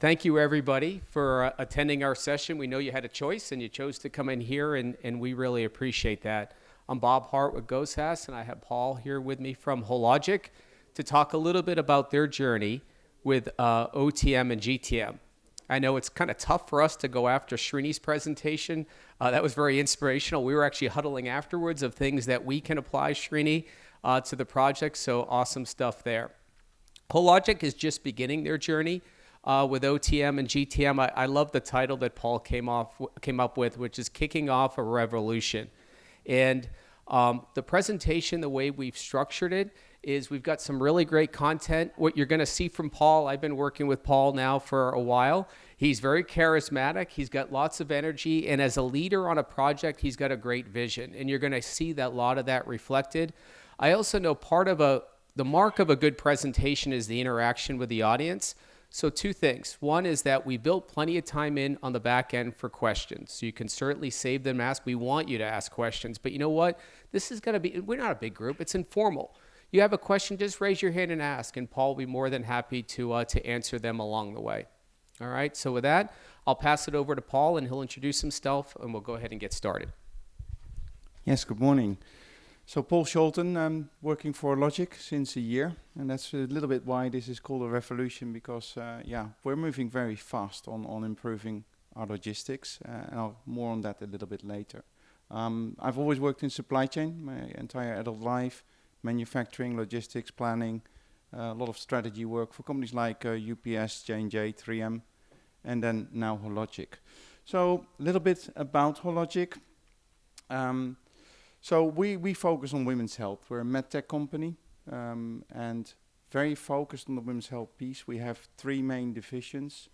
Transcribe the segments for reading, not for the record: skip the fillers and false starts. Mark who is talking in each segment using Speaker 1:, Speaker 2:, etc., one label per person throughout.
Speaker 1: Thank you, everybody, for attending our session. We know you had a choice, and you chose to come in here, and we really appreciate that. I'm Bob Hart with GoSaaS, and I have Paul here with me from Hologic to talk a little bit about their journey with OTM and GTM. I know it's kind of tough for us to go after Srini's presentation. That was very inspirational. We were actually huddling afterwards of things that we can apply, Srini, to the project, so awesome stuff there. Hologic is just beginning their journey with OTM and GTM. I love the title that Paul came up with, which is Kicking Off a Revolution. And the presentation, the way we've structured it, is we've got some really great content. What you're going to see from Paul, I've been working with Paul now for a while. He's very charismatic. He's got lots of energy. And as a leader on a project, he's got a great vision. And you're going to see that a lot of that reflected. I also know part of the mark of a good presentation is the interaction with the audience. So two things. One is that we built plenty of time in on the back end for questions. So you can certainly save them, ask. We want you to ask questions. But you know what? This is going to be, we're not a big group. It's informal. You have a question, just raise your hand and ask. And Paul will be more than happy to answer them along the way. All right. So with that, I'll pass it over to Paul and he'll introduce himself and we'll go ahead and get started.
Speaker 2: Yes, good morning. So Paul Scholten, I'm working for Hologic since a year, and that's a little bit why this is called a revolution, because we're moving very fast on improving our logistics, and I'll more on that a little bit later. I've always worked in supply chain my entire adult life, manufacturing, logistics, planning, a lot of strategy work for companies like UPS, J&J, 3M, and then now Hologic. So a little bit about Hologic. So we focus on women's health. We're a medtech company and very focused on the women's health piece. We have three main divisions.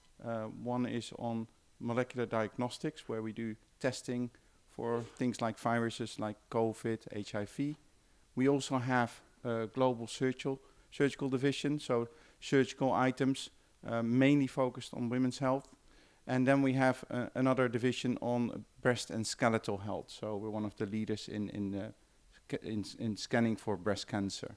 Speaker 2: One is on molecular diagnostics, where we do testing for things like viruses like COVID, HIV. We also have a global surgical division, so surgical items mainly focused on women's health. And then we have another division on breast and skeletal health. So we're one of the leaders in scanning for breast cancer.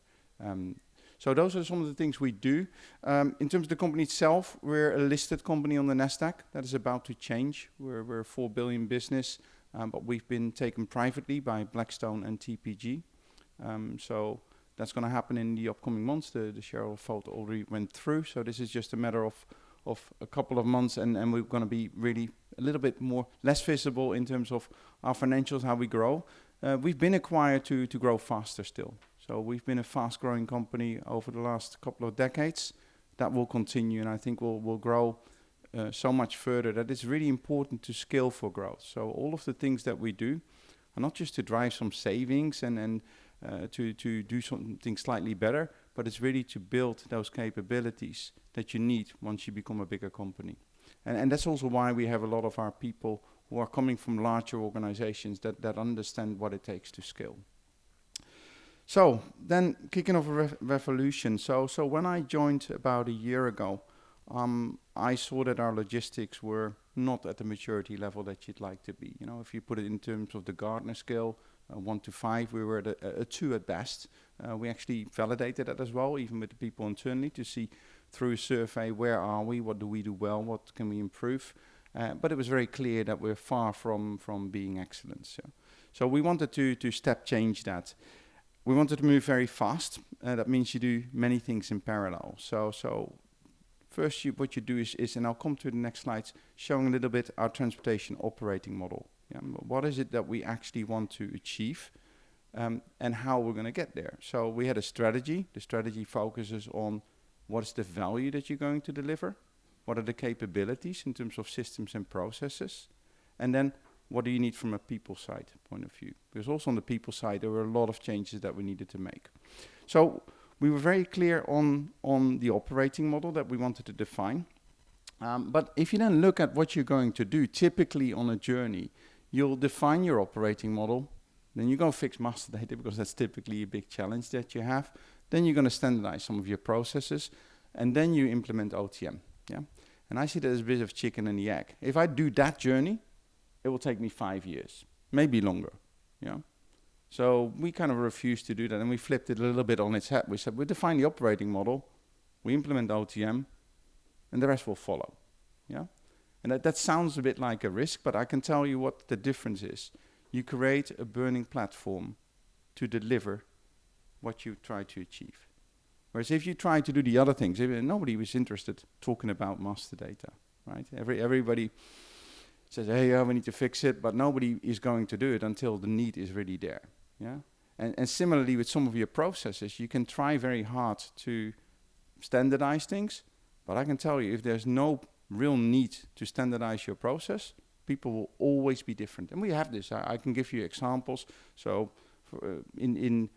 Speaker 2: So those are some of the things we do. In terms of the company itself, we're a listed company on the NASDAQ. That is about to change. We're a 4 billion business, but we've been taken privately by Blackstone and TPG. So that's going to happen in the upcoming months. The shareholder vote already went through. So this is just a matter of a couple of months, and we're going to be really a little bit less visible in terms of our financials, how we grow. We've been acquired to grow faster still. So we've been a fast-growing company over the last couple of decades. That will continue, and I think we'll grow so much further that it's really important to scale for growth. So all of the things that we do are not just to drive some savings and to do something slightly better, but it's really to build those capabilities that you need once you become a bigger company. And that's also why we have a lot of our people who are coming from larger organizations that understand what it takes to scale. So then kicking off a revolution. So when I joined about a year ago, I saw that our logistics were not at the maturity level that you'd like to be. You know, if you put it in terms of the Gartner scale, 1 to 5, we were at a 2 at best. We actually validated that as well, even with the people internally, to see through a survey, where are we, what do we do well, what can we improve? But it was very clear that we're far from being excellent. So we wanted to step change that. We wanted to move very fast. That means you do many things in parallel. So first what you do is, and I'll come to the next slides, showing a little bit our transportation operating model. Yeah, what is it that we actually want to achieve, and how we're going to get there? So we had a strategy. The strategy focuses on what is the value that you're going to deliver, what are the capabilities in terms of systems and processes, and then what do you need from a people side point of view? Because also on the people side, there were a lot of changes that we needed to make. So we were very clear on the operating model that we wanted to define. But if you then look at what you're going to do, typically on a journey, you'll define your operating model, then you go fix master data, because that's typically a big challenge that you have. Then you're going to standardize some of your processes, and then you implement OTM. Yeah, and I see that as a bit of chicken and the egg. If I do that journey, it will take me 5 years, maybe longer. Yeah, so we kind of refused to do that, and we flipped it a little bit on its head. We said we define the operating model, we implement OTM, and the rest will follow. Yeah, and that sounds a bit like a risk, but I can tell you what the difference is. You create a burning platform to deliver what you try to achieve. Whereas if you try to do the other things, nobody was interested talking about master data, right? Everybody says, hey, we need to fix it, but nobody is going to do it until the need is really there, yeah? And similarly with some of your processes, you can try very hard to standardize things, but I can tell you, if there's no real need to standardize your process, people will always be different. And we have this. I can give you examples. So in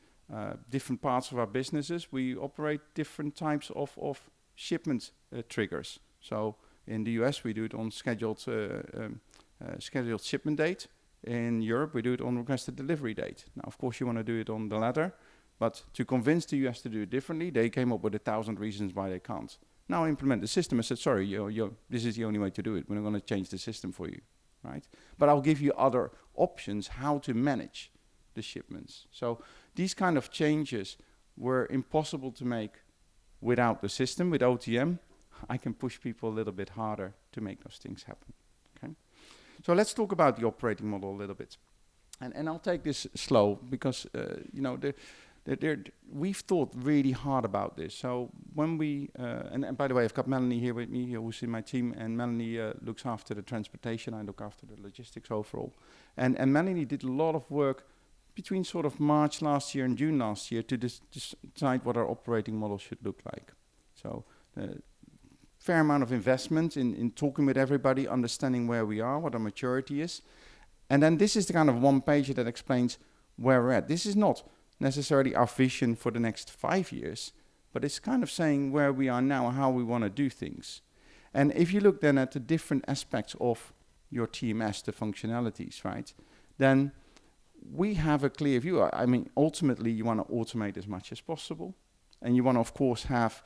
Speaker 2: different parts of our businesses, we operate different types of shipment triggers. So in the US, we do it on scheduled shipment date. In Europe, we do it on requested delivery date. Now, of course, you want to do it on the latter, but to convince the US to do it differently, they came up with 1,000 reasons why they can't. Now I implement the system. I said, sorry, this is the only way to do it. We're not going to change the system for you, right? But I'll give you other options how to manage the shipments. So these kind of changes were impossible to make without the system. With OTM, I can push people a little bit harder to make those things happen. Okay. So let's talk about the operating model a little bit. And I'll take this slow because, we've thought really hard about this. So when we, and by the way, I've got Melanie here with me, who's in my team, and Melanie looks after the transportation. I look after the logistics overall. And Melanie did a lot of work between sort of March last year and June last year to decide what our operating model should look like. So fair amount of investment in talking with everybody, understanding where we are, what our maturity is. And then this is the kind of one page that explains where we're at. This is not necessarily our vision for the next 5 years, but it's kind of saying where we are now and how we want to do things. And if you look then at the different aspects of your TMS, the functionalities, right, then we have a clear view. I mean, ultimately, you want to automate as much as possible, and you want to, of course, have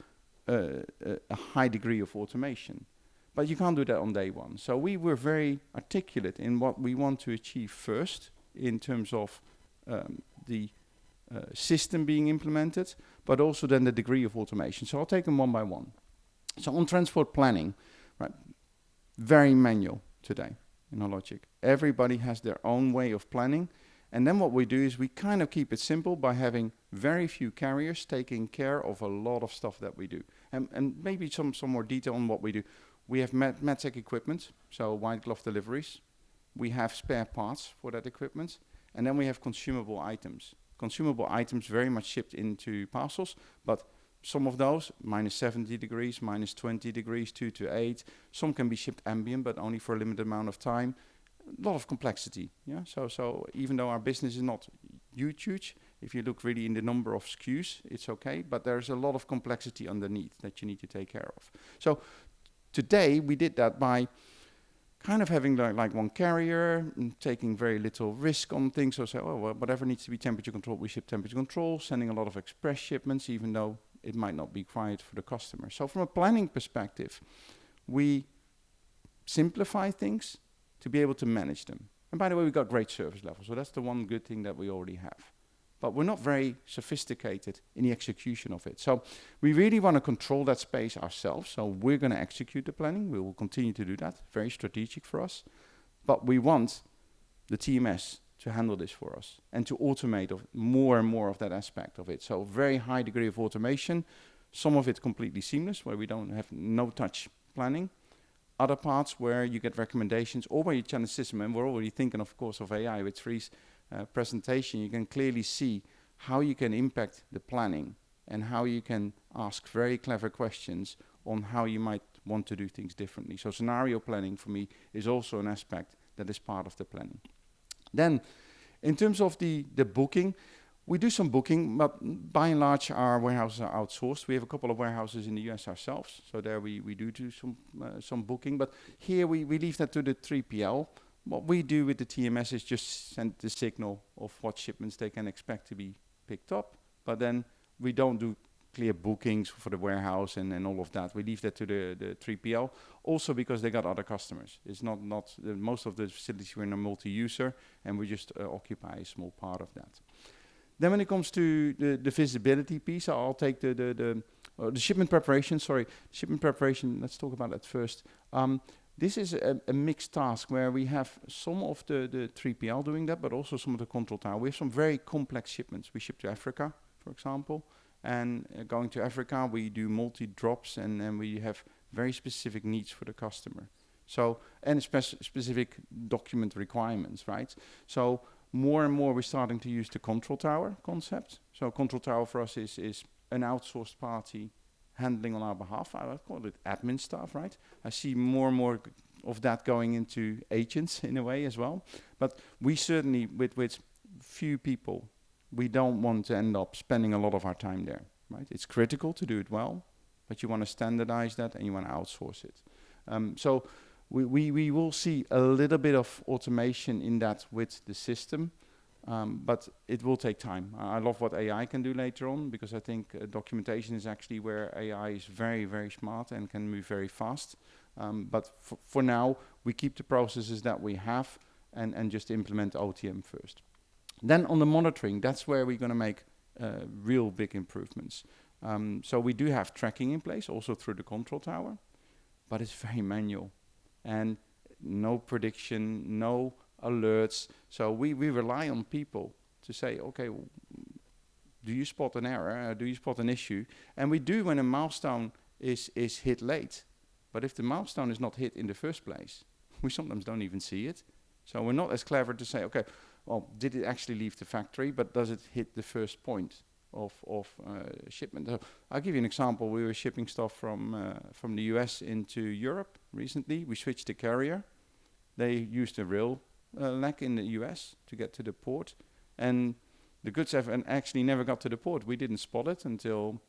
Speaker 2: a high degree of automation. But you can't do that on day one. So we were very articulate in what we want to achieve first in terms of the system being implemented, but also then the degree of automation. So I'll take them one by one. So on transport planning, right, very manual today in Hologic. Everybody has their own way of planning. And then what we do is we kind of keep it simple by having very few carriers taking care of a lot of stuff that we do. And maybe some more detail on what we do. We have medtech equipment, so white glove deliveries. We have spare parts for that equipment. And then we have consumable items. Consumable items very much shipped into parcels, but some of those, minus 70 degrees, minus 20 degrees, 2 to 8. Some can be shipped ambient, but only for a limited amount of time. A lot of complexity, yeah. So even though our business is not huge, if you look really in the number of SKUs, it's okay, but there's a lot of complexity underneath that you need to take care of. So today we did that by kind of having like one carrier, taking very little risk on things. So say, oh, well, whatever needs to be temperature controlled, we ship temperature control, sending a lot of express shipments, even though it might not be required for the customer. So from a planning perspective, we simplify things to be able to manage them. And by the way, we've got great service levels, so that's the one good thing that we already have. But we're not very sophisticated in the execution of it. So we really want to control that space ourselves. So we're going to execute the planning. We will continue to do that. Very strategic for us. But we want the TMS to handle this for us and to automate more and more of that aspect of it. So very high degree of automation. Some of it completely seamless, where we don't have no touch planning. Other parts where you get recommendations or where you challenge the system. And we're already thinking, of course, of AI with Sri's presentation. You can clearly see how you can impact the planning and how you can ask very clever questions on how you might want to do things differently. So scenario planning for me is also an aspect that is part of the planning. Then in terms of the booking, we do some booking, but by and large our warehouses are outsourced. We have a couple of warehouses in the US ourselves, so there we do some booking, but here we leave that to the 3PL. What we do with the TMS is just send the signal of what shipments they can expect to be picked up, but then we don't do clear bookings for the warehouse and all of that. We leave that to the 3PL, also because they got other customers. It's not most of the facilities we're in a multi-user, and we just occupy a small part of that. Then when it comes to the visibility piece, I'll take the the shipment preparation, sorry, shipment preparation, let's talk about that first. This is a mixed task where we have some of the 3PL doing that, but also some of the control tower. We have some very complex shipments. We ship to Africa, for example, and going to Africa, we do multi-drops, and we have very specific needs for the customer. So, and specific document requirements, right? So more and more we're starting to use the control tower concept. So control tower for us is an outsourced party handling on our behalf. I would call it admin staff, right? I see more and more of that going into agents in a way as well. But we certainly, with few people, we don't want to end up spending a lot of our time there, right? It's critical to do it well, but you want to standardize that and you want to outsource it. So we will see a little bit of automation in that with the system, but it will take time. I love what AI can do later on, because I think documentation is actually where AI is very, very smart and can move very fast. But for now, we keep the processes that we have and just implement OTM first. Then on the monitoring, that's where we're going to make real big improvements. So we do have tracking in place, also through the control tower, but it's very manual. And no prediction, no alerts. So we rely on people to say, okay, do you spot an error? Do you spot an issue? And we do when a milestone is hit late. But if the milestone is not hit in the first place, we sometimes don't even see it. So we're not as clever to say, okay, well, did it actually leave the factory, but does it hit the first point of shipment? I'll give you an example. We were shipping stuff from the US into Europe recently. We switched the carrier. They used a rail lag in the US to get to the port, and the goods have actually never got to the port. We didn't spot it until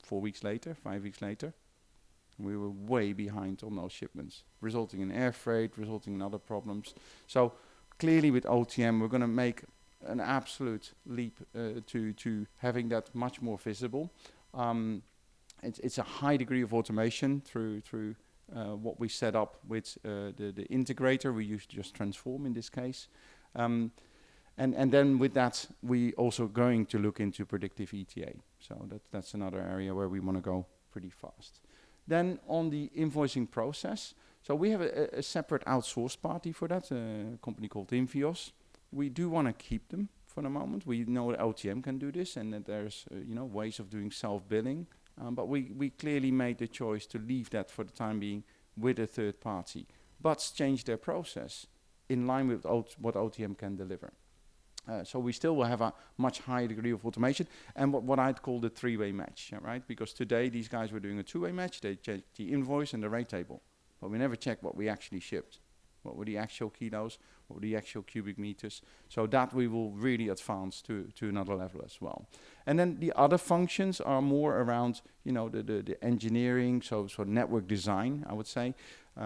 Speaker 2: 4 weeks later, 5 weeks later. We were way behind on those shipments, resulting in air freight, resulting in other problems. So clearly with OTM, we're going to make an absolute leap to having that much more visible. It's a high degree of automation through what we set up with the integrator. We use just Transform in this case. And then with that, we also going to look into predictive ETA. So that's another area where we want to go pretty fast. Then on the invoicing process, so we have a separate outsourced party for that, a company called Invios. We do want to keep them for the moment. We know that OTM can do this, and that there's ways of doing self-billing. But we clearly made the choice to leave that for the time being with a third party, but change their process in line with what OTM can deliver. So we still will have a much higher degree of automation and what I'd call the three-way match, right? Because today these guys were doing a two-way match. They check the invoice and the rate table, but we never check what we actually shipped. What were the actual kilos? What were the actual cubic meters? So that we will really advance to another level as well. And then the other functions are more around, the engineering, so network design, I would say,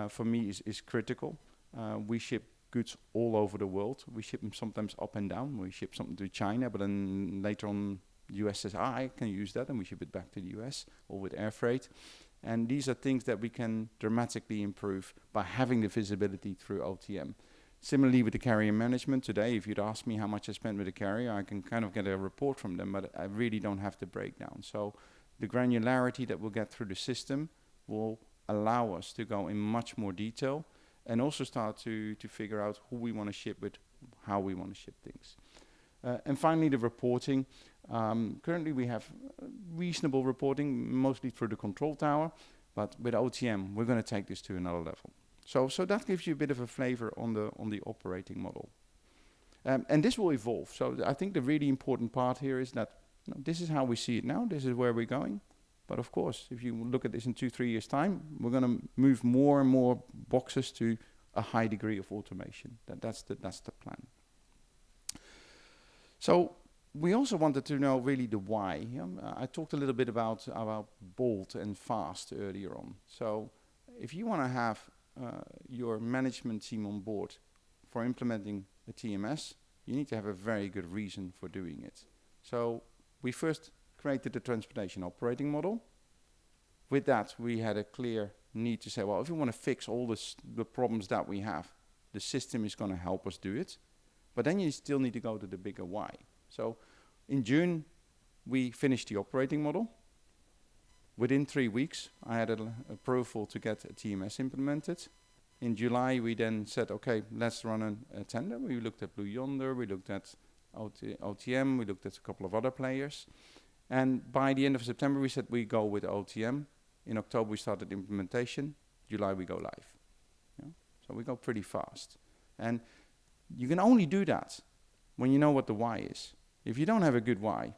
Speaker 2: for me is critical. We ship goods all over the world. We ship them sometimes up and down. We ship something to China, but then later on, the US says, I can use that, and we ship it back to the US, or with air freight. And these are things that we can dramatically improve by having the visibility through OTM. Similarly with the carrier management today, if you'd ask me how much I spent with a carrier, I can kind of get a report from them, but I really don't have the breakdown. So the granularity that we'll get through the system will allow us to go in much more detail and also start to figure out who we want to ship with, how we want to ship things. And finally, the reporting. Currently, we have reasonable reporting, mostly through the control tower, but with OTM, we're going to take this to another level. So that gives you a bit of a flavor on the operating model. And this will evolve. So I think the really important part here is that this is how we see it now. This is where we're going. But of course, if you look at this in 2-3 years' time, we're going to move more and more boxes to a high degree of automation. That's the plan. So we also wanted to know really the why. I talked a little bit about bold and fast earlier on. So if you want to have your management team on board for implementing a TMS, you need to have a very good reason for doing it. So we first created the transportation operating model. With that, we had a clear need to say, well, if we want to fix all the problems that we have, the system is going to help us do it. But then you still need to go to the bigger why. So in June, we finished the operating model. Within 3 weeks, I had an approval to get a TMS implemented. In July, we then said, okay, let's run a tender. We looked at Blue Yonder, we looked at OTM, we looked at a couple of other players. And by the end of September, we said we go with OTM. In October, we started implementation. July, we go live. Yeah? So we go pretty fast. And you can only do that when you know what the why is. If you don't have a good why,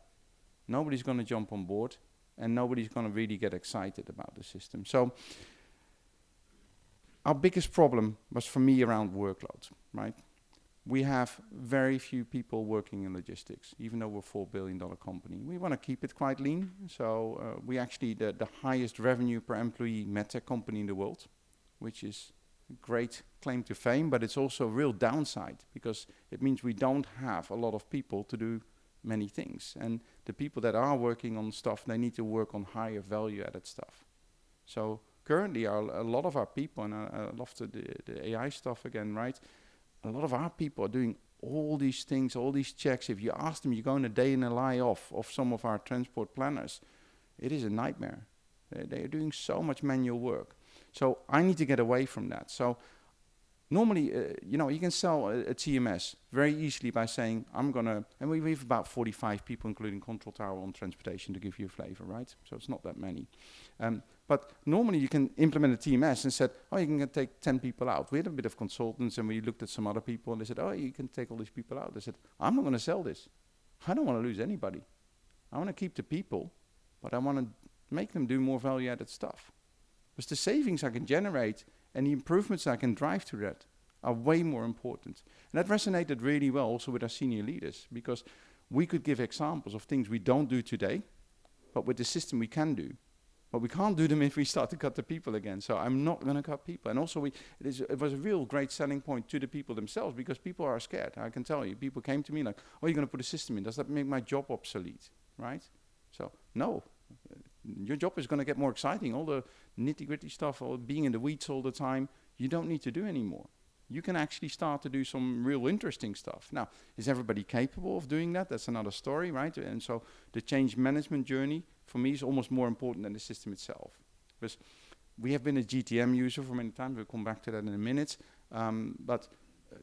Speaker 2: nobody's going to jump on board, and nobody's going to really get excited about the system. So our biggest problem was for me around workload, right? We have very few people working in logistics, even though we're a $4 billion company. We want to keep it quite lean. So we actually the highest revenue per employee medtech company in the world, which is a great claim to fame, but it's also a real downside because it means we don't have a lot of people to do many things. And the people that are working on stuff, they need to work on higher value added stuff. So currently a lot of our people, and I love the AI stuff again, right? A lot of our people are doing all these things, all these checks. If you ask them, you go in a day in a lie off of some of our transport planners, it is a nightmare. They are doing so much manual work. So I need to get away from that. So normally, you can sell a TMS very easily by saying, and we have about 45 people, including control tower on transportation, to give you a flavor, right? So it's not that many. But normally you can implement a TMS and said, oh, you can take 10 people out. We had a bit of consultants and we looked at some other people and they said, oh, you can take all these people out. They said, I'm not going to sell this. I don't want to lose anybody. I want to keep the people, but I want to make them do more value-added stuff. Because the savings I can generate and the improvements I can drive to that are way more important. And that resonated really well also with our senior leaders, because we could give examples of things we don't do today, but with the system we can do. But we can't do them if we start to cut the people again. So I'm not going to cut people. And also it was a real great selling point to the people themselves, because people are scared. I can tell you, people came to me like, oh, you're going to put a system in. Does that make my job obsolete, right? So no, your job is going to get more exciting. All the nitty-gritty stuff, or being in the weeds all the time, you don't need to do anymore. You can actually start to do some real interesting stuff. Now, is everybody capable of doing that? That's another story, right? And so the change management journey, for me, is almost more important than the system itself. Because we have been a GTM user for many times. We'll come back to that in a minute. But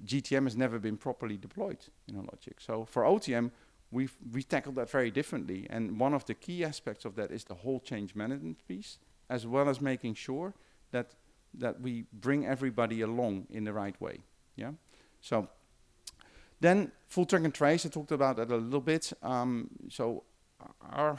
Speaker 2: GTM has never been properly deployed in Hologic. So for OTM, we tackled that very differently. And one of the key aspects of that is the whole change management piece, as well as making sure that we bring everybody along in the right way. Yeah. So then full track and trace, I talked about that a little bit. So our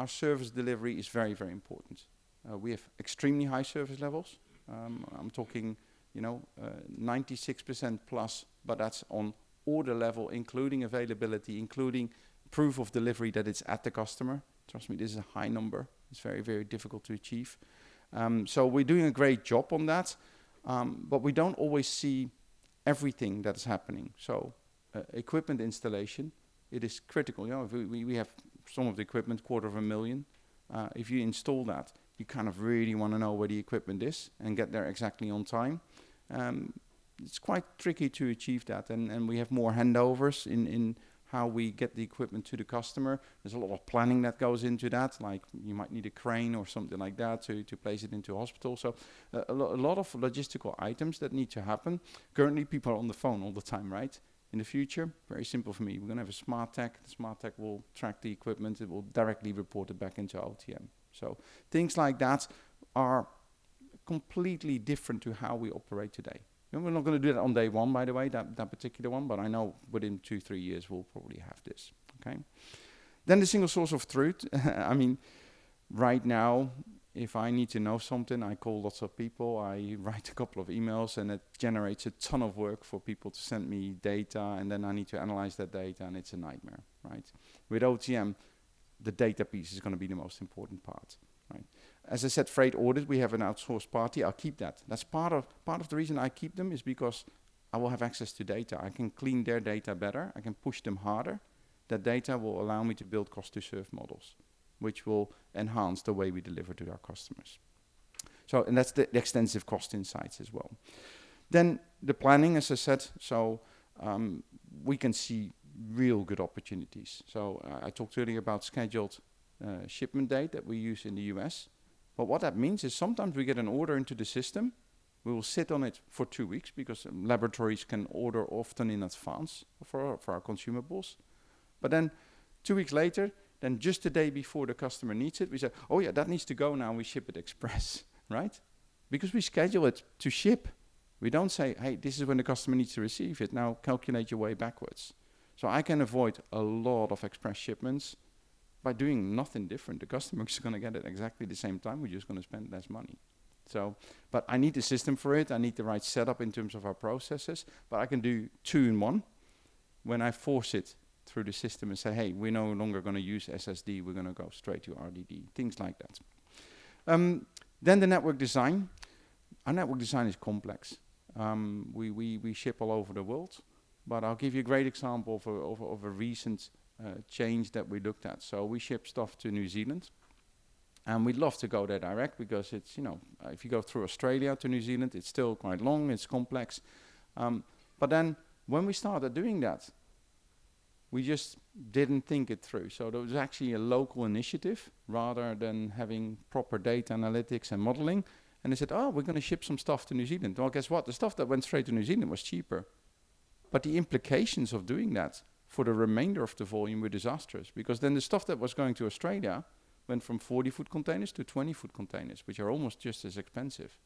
Speaker 2: service delivery is very, very important. We have extremely high service levels. I'm talking, 96% plus, but that's on order level, including availability, including proof of delivery that it's at the customer. Trust me, this is a high number. It's very, very difficult to achieve. So we're doing a great job on that, but we don't always see everything that's happening. So equipment installation, it is critical. If we have some of the equipment, $250,000. If you install that, you kind of really want to know where the equipment is and get there exactly on time. It's quite tricky to achieve that, and we have more handovers in how we get the equipment to the customer. There's a lot of planning that goes into that, like you might need a crane or something like that to place it into a hospital. So a lot of logistical items that need to happen. Currently, people are on the phone all the time, right? In the future, very simple for me. We're going to have a smart tech. The smart tech will track the equipment. It will directly report it back into OTM. So things like that are completely different to how we operate today. And we're not going to do that on day one, by the way, that particular one, but I know within 2-3 years we'll probably have this, okay? Then the single source of truth. I mean, right now, if I need to know something, I call lots of people, I write a couple of emails, and it generates a ton of work for people to send me data, and then I need to analyze that data, and it's a nightmare, right? With OTM, the data piece is going to be the most important part, right? As I said, freight audit, we have an outsourced party. I'll keep that. That's part of the reason I keep them is because I will have access to data. I can clean their data better. I can push them harder. That data will allow me to build cost to serve models, which will enhance the way we deliver to our customers. So, and that's the extensive cost insights as well. Then the planning, as I said, so we can see real good opportunities. So I talked earlier about scheduled shipment date that we use in the US. But what that means is sometimes we get an order into the system. We will sit on it for 2 weeks because laboratories can order often in advance for our consumables. But then 2 weeks later, then just the day before the customer needs it, we say, oh yeah, that needs to go now, we ship it express, right? Because we schedule it to ship. We don't say, hey, this is when the customer needs to receive it, now calculate your way backwards. So I can avoid a lot of express shipments by doing nothing different. The customer is going to get it exactly the same time, we're just going to spend less money. So, but I need the system for it, I need the right setup in terms of our processes, but I can do 2 in 1 when I force it through the system and say, hey, we're no longer going to use SSD, we're going to go straight to RDD, things like that. Then the network design. Our network design is complex. We ship all over the world, but I'll give you a great example of a recent change that we looked at. So we ship stuff to New Zealand, and we'd love to go there direct because it's, if you go through Australia to New Zealand, it's still quite long, it's complex. But then when we started doing that, we just didn't think it through. So there was actually a local initiative rather than having proper data analytics and modeling. And they said, oh, we're going to ship some stuff to New Zealand. Well, guess what? The stuff that went straight to New Zealand was cheaper. But the implications of doing that for the remainder of the volume were disastrous, because then the stuff that was going to Australia went from 40-foot containers to 20-foot containers, which are almost just as expensive.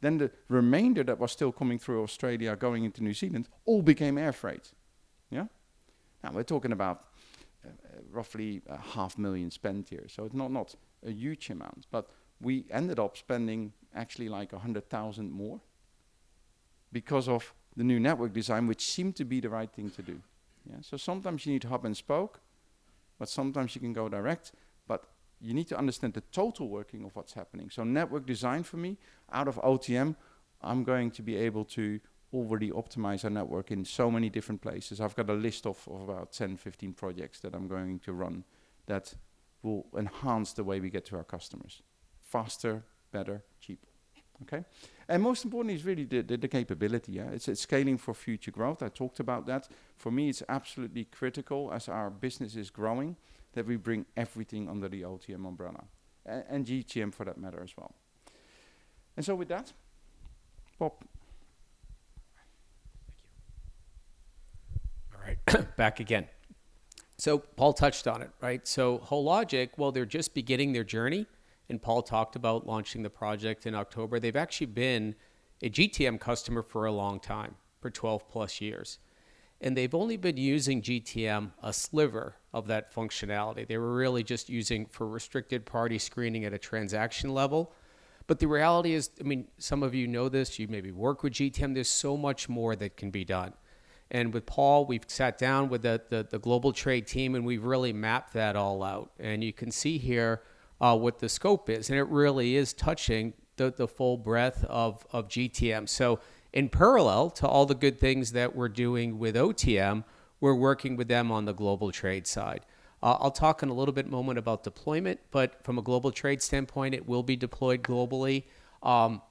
Speaker 2: Then the remainder that was still coming through Australia going into New Zealand all became air freight. Yeah? Now, we're talking about roughly 500,000 spent here, so it's not a huge amount, but we ended up spending actually like 100,000 more because of the new network design, which seemed to be the right thing to do. Yeah? So sometimes you need hub and spoke, but sometimes you can go direct, but you need to understand the total working of what's happening. So network design for me, out of OTM, I'm going to be able to already optimize our network in so many different places. I've got a list of about 10, 15 projects that I'm going to run that will enhance the way we get to our customers. Faster, better, cheaper. Okay? And most importantly is really the capability. Yeah? It's scaling for future growth. I talked about that. For me, it's absolutely critical as our business is growing that we bring everything under the OTM umbrella. And GTM for that matter as well. And so with that, Bob.
Speaker 1: All right, back again. So Paul touched on it, right? So Hologic, well, they're just beginning their journey, and Paul talked about launching the project in October. They've actually been a GTM customer for a long time, for 12 plus years. And they've only been using GTM a sliver of that functionality. They were really just using for restricted party screening at a transaction level. But the reality is, I mean, some of you know this, you maybe work with GTM, there's so much more that can be done. And with Paul, we've sat down with the global trade team and we've really mapped that all out. And you can see here what the scope is. And it really is touching the full breadth of GTM. So in parallel to all the good things that we're doing with OTM, we're working with them on the global trade side. I'll talk in a little bit moment about deployment, but from a global trade standpoint, it will be deployed globally. And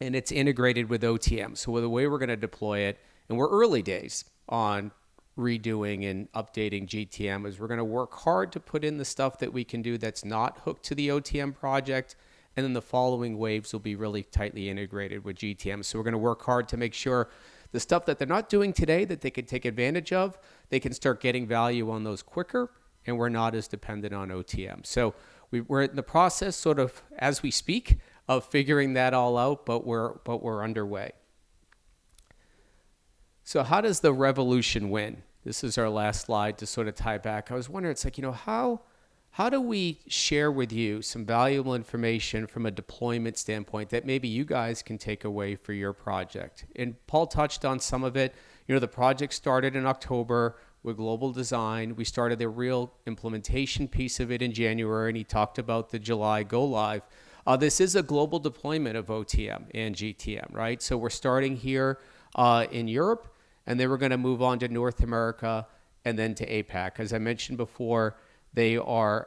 Speaker 1: it's integrated with OTM. So the way we're going to deploy it, and we're early days on redoing and updating GTM, is we're going to work hard to put in the stuff that we can do that's not hooked to the OTM project. And then the following waves will be really tightly integrated with GTM. So we're going to work hard to make sure the stuff that they're not doing today that they can take advantage of, they can start getting value on those quicker, and we're not as dependent on OTM. So we're in the process, sort of as we speak, of figuring that all out, but we're underway. So how does the revolution win? This is our last slide to sort of tie back. I was wondering, it's like, how do we share with you some valuable information from a deployment standpoint that maybe you guys can take away for your project? And Paul touched on some of it. The project started in October with global design. We started the real implementation piece of it in January, and he talked about the July go live. This is a global deployment of OTM and GTM, right? So we're starting here in Europe, and then we're going to move on to North America and then to APAC. As I mentioned before, they are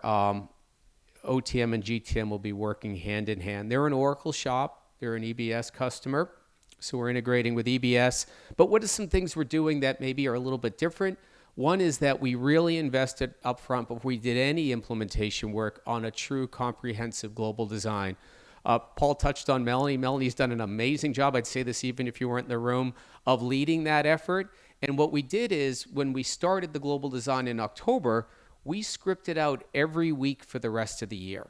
Speaker 1: OTM and GTM will be working hand in hand. They're an Oracle shop. They're an EBS customer. So we're integrating with EBS. But what are some things we're doing that maybe are a little bit different? One is that we really invested upfront before we did any implementation work on a true comprehensive global design. Paul touched on Melanie. Melanie's done an amazing job, I'd say this even if you weren't in the room, of leading that effort. And what we did is when we started the global design in October, we scripted out every week for the rest of the year.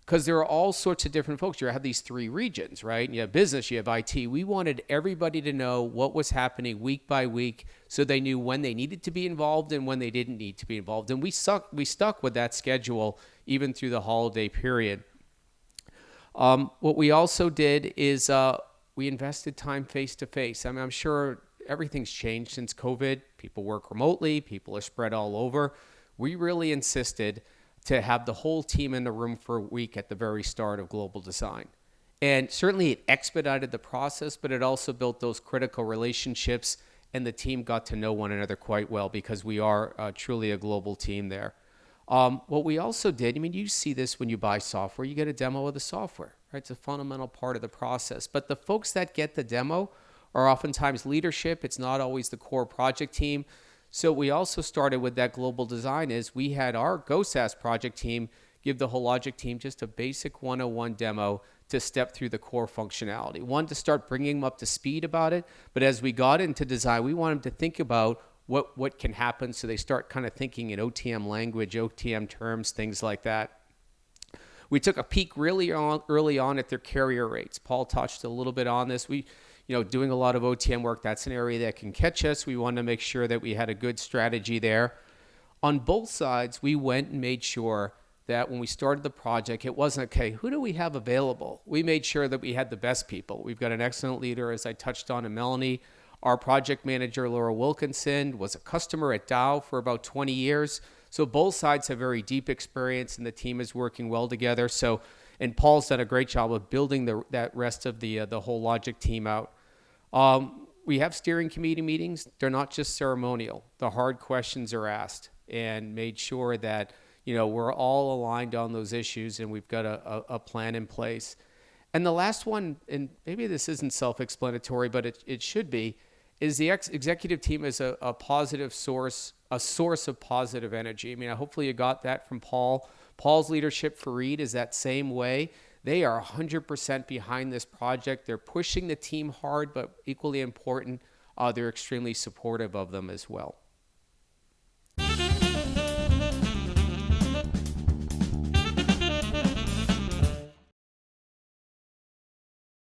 Speaker 1: Because there are all sorts of different folks. You have these three regions, right? You have business, you have IT. We wanted everybody to know what was happening week by week so they knew when they needed to be involved and when they didn't need to be involved. And we stuck with that schedule even through the holiday period. What we also did is we invested time face-to-face. I mean, I'm sure everything's changed since COVID. People work remotely. People are spread all over. We really insisted to have the whole team in the room for a week at the very start of global design. And certainly it expedited the process, but it also built those critical relationships, and the team got to know one another quite well because we are truly a global team there. What we also did, I mean, you see this when you buy software, you get a demo of the software, right? It's a fundamental part of the process. But the folks that get the demo are oftentimes leadership. It's not always the core project team. So we also started with that global design is we had our GoSaaS project team give the Hologic team just a basic 101 demo to step through the core functionality. One, to start bringing them up to speed about it. But as we got into design, we want them to think about what can happen so they start kind of thinking in OTM language, OTM terms, things like that. We took a peek really early on at their carrier rates. Paul touched a little bit on this. Doing a lot of OTM work, that's an area that can catch us. We wanted to make sure that we had a good strategy there. On both sides, we went and made sure that when we started the project, it wasn't, okay, who do we have available? We made sure that we had the best people. We've got an excellent leader, as I touched on, in Melanie. Our project manager, Laura Wilkinson, was a customer at Dow for about 20 years. So both sides have very deep experience, and the team is working well together. And Paul's done a great job of building that rest of the Hologic team out. We have steering committee meetings. They're not just ceremonial. The hard questions are asked and made sure that, we're all aligned on those issues and we've got a plan in place. And the last one, and maybe this isn't self-explanatory, but it should be, is the executive team is a positive source, a source of positive energy. I mean, hopefully you got that from Paul. Paul's leadership for Reed is that same way. They are 100% behind this project. They're pushing the team hard, but equally important, they're extremely supportive of them as well.